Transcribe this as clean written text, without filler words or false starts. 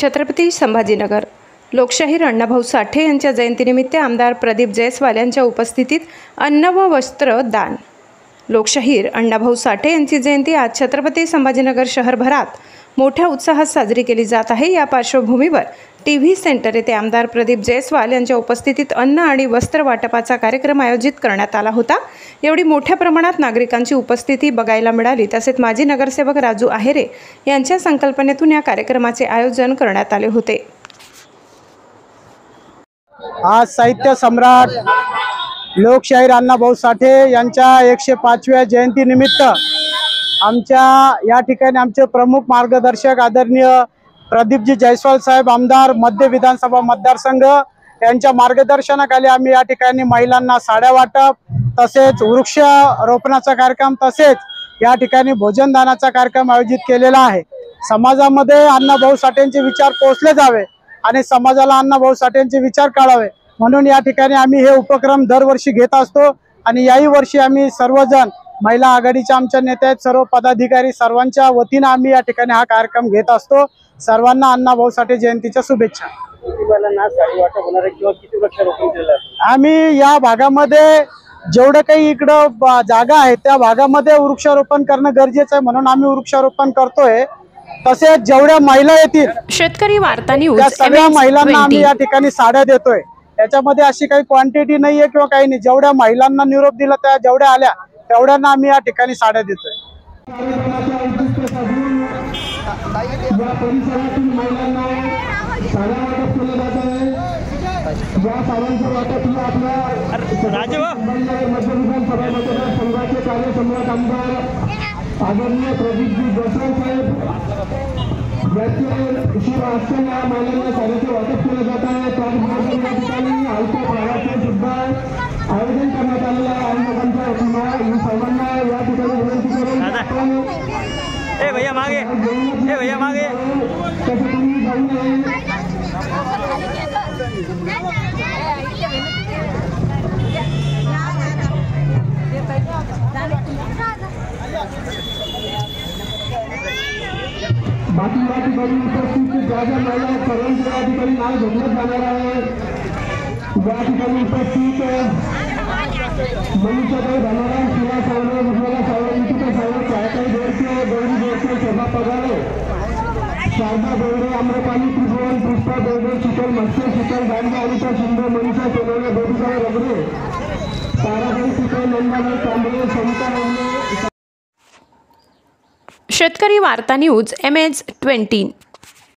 छत्रपती संभाजीनगर लोकशाहीर अण्णाभाऊ साठे यांच्या जयंतीनिमित्त आमदार प्रदीप जयस्वाल यांच्या उपस्थितीत अन्न व वस्त्र दान। लोकशाहीर अण्णाभाऊ साठे यांची जयंती आज छत्रपती संभाजीनगर शहरभरात मोठ्या उत्साहात साजरी केली जात आहे। या पार्श्वभूमीवर टीव्ही सेंटर येथे आमदार प्रदीप जयस्वाल यांच्या उपस्थितीत अन्न आणि वस्त्र वाटपाचा कार्यक्रम आयोजित करण्यात आला होता। एवढी मोठ्या प्रमाणात नागरिकांची उपस्थिती बघायला मिळाली। तसेच माजी नगरसेवक राजू आहेरे यांच्या संकल्पनेतून या कार्यक्रमाचे आयोजन करण्यात आले होते। आज साहित्य सम्राट लोकशाहीर अण्णाभाऊ साठे यांच्या 105व्या जयंतीनिमित्त आमच्या या ठिकाणी आमचे प्रमुख मार्गदर्शक आदरणीय प्रदीपजी जयस्वाल साहेब आमदार मध्य विधानसभा मतदारसंघ यांच्या मार्गदर्शनाखाली आम्ही या ठिकाणी महिलांना साड्या वाटप, तसेच वृक्ष रोपणाचा कार्यक्रम, तसेच या ठिकाणी भोजनदानाचा कार्यक्रम आयोजित केलेला आहे। समाजामध्ये अण्णाभाऊ साठेंचे विचार पोहोचले जावे आणि समाजाला अण्णाभाऊ साठेंचे विचार कळावे म्हणून या ठिकाणी आम्ही हे उपक्रम दरवर्षी घेत असतो। आणि याही वर्षी आम्ही सर्वजण महिला आघाडीच्या आमच्या नेते आहेत, सर्व पदाधिकारी सर्वांच्या वतीने आम्ही या ठिकाणी हा कार्यक्रम घेत असतो। सर्वांना अण्णाभाऊ साठे जयंतीच्या शुभेच्छा। आम्ही या भागामध्ये जेवढे काही इकडं जागा आहे त्या भागामध्ये वृक्षारोपण करणं गरजेचं आहे म्हणून आम्ही वृक्षारोपण करतोय। तसेच जेवढ्या महिला येतील शेतकरी वार्ता न्यूज त्या सगळ्या महिलांना आम्ही या ठिकाणी साड्या देतोय। त्याच्यामध्ये अशी काही क्वांटिटी नाहीये किंवा काही नाही, जेवढ्या महिलांना निरोप दिला त्या जेवढ्या आल्या तेवढ्यांना आम्ही या ठिकाणी साड्या देतोय। आदरणीय प्रदीपजी जयस्वाल साहेब महिलांना साड्याचे वाटप केले जात आहे। त्याचबरोबर या ठिकाणी अल्प भागाचे सुद्धा आयोजन करण्यात आलेलं आहे। आणि लोकांच्या वतीनं सर्वांना या ठिकाणी विनंती करून भैया मागे तसं तुम्ही जाऊ नये। बाकी या ठिकाणी उपस्थित ज्या ज्या महिला आहेत सर्वांचे या ठिकाणी नाव घेतलं जाणार आहे। या ठिकाणी उपस्थित मनुष्यताई धनाराम, शिला सावळे, उज्ज्वला सावळे, निकिता सावळे, छायाताई बोरसे, गौरी बोरसे, शोभा पगारे, शारदा बोर्डे, आम्रपाली त्रिभुवन, पुष्पा बोर्डे, शीतल मत्स्य, शीतल गांधी, अनिता शिंदे, मनीषा सोनवणे, बेबीबाई रगडे, ताराबाई सुटे, नंदाबाई कांबळे, सविता नंदे। शेतकरी वार्ता न्यूज MS-20।